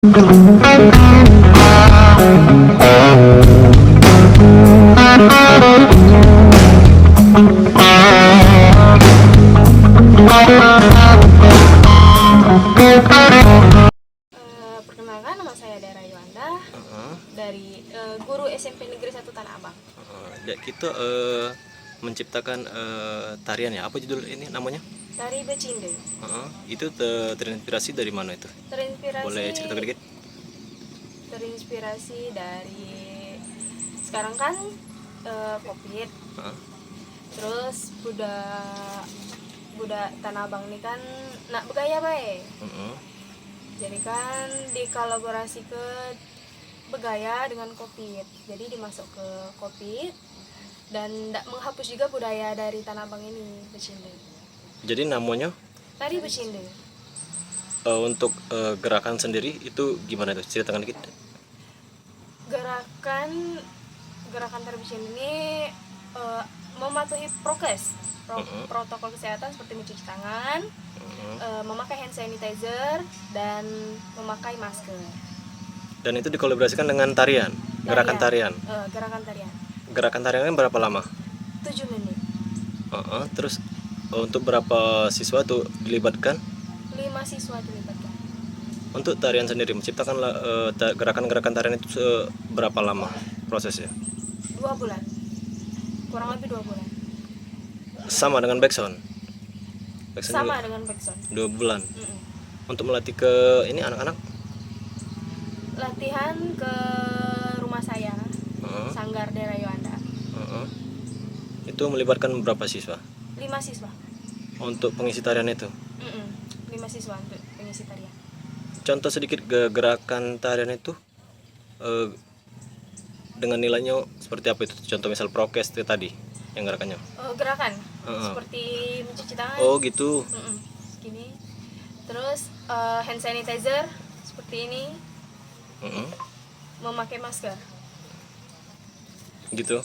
Perkenalkan, nama saya Dara Yuanda dari guru SMP Negeri 1 Tanah Abang. Kita menciptakan tarian ya. Apa judul ini namanya? Tari Becinde. Itu terinspirasi dari mana itu? Boleh cerita sedikit? Terinspirasi dari sekarang kan COVID. Terus budak Tanah Abang ini kan nak bergaya baik. Jadi kan dikolaborasi ke bergaya dengan COVID. Jadi dimasuk ke COVID dan tidak menghapus juga budaya dari Tanah Abang ini, Becinde. Jadi namanya? Tari Becinde. Untuk gerakan sendiri itu gimana tuh? Ceritakan dikit. Gerakan tari Becinde ini mematuhi prokes, protokol kesehatan seperti mencuci tangan, memakai hand sanitizer dan memakai masker. Dan itu dikolaborasikan dengan tarian, gerakan tarian. Gerakan tarian. Gerakan tariannya berapa lama? 7 menit. Terus untuk berapa siswa tuh dilibatkan? 5 siswa dilibatkan. Untuk tarian sendiri menciptakan gerakan-gerakan tarian itu berapa lama prosesnya? 2 bulan. Kurang lebih 2 bulan. Sama dengan backsound? Sama dengan backsound. 2 bulan. Untuk melatih ke ini anak-anak? Latihan ke rumah saya, Sanggar Dera Yuanda. Itu melibatkan berapa siswa? 5 siswa. Untuk pengisi tarian itu? 5 siswa untuk pengisi tarian. Contoh sedikit gerakan tarian itu dengan nilainya seperti apa itu? Contoh misal prokes itu tadi yang gerakannya. Gerakan seperti mencuci tangan. Oh gitu. Gini. Terus hand sanitizer seperti ini. Memakai masker. Gitu.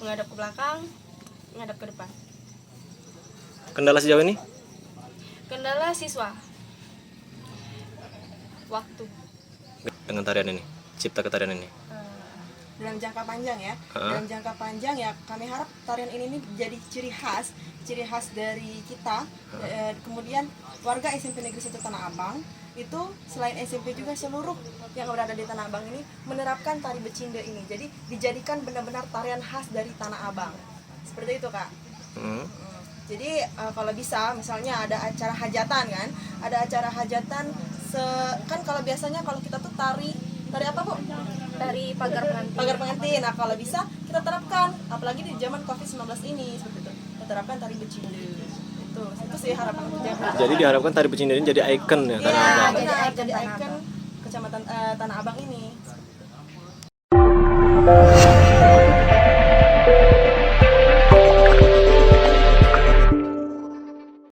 Menghadap ke belakang, menghadap ke depan. Kendala sejauh ini? Kendala siswa. Waktu. Dengan tarian ini, cipta ketarian ini. Dalam jangka panjang ya, dalam jangka panjang ya kami harap tarian ini jadi ciri khas dari kita. Kemudian warga SMP Negeri 1 Tanah Abang itu selain SMP juga seluruh yang berada di Tanah Abang ini menerapkan tari Becinde ini. Jadi dijadikan benar-benar tarian khas dari Tanah Abang. Seperti itu, Kak. Jadi kalau bisa misalnya ada acara hajatan kan, ada acara hajatan kan kalau biasanya kalau kita tuh tari apa, Bu? Dari pagar pengantin. Nah, kalau bisa kita terapkan, apalagi di zaman COVID-19 ini seperti itu. Kita terapkan tari Becinde. Itu sih harapan kita. Jadi diharapkan tari Becinde ini jadi ikon ya Tanah Abang. Jadi ikon Kecamatan Tanah Abang ini.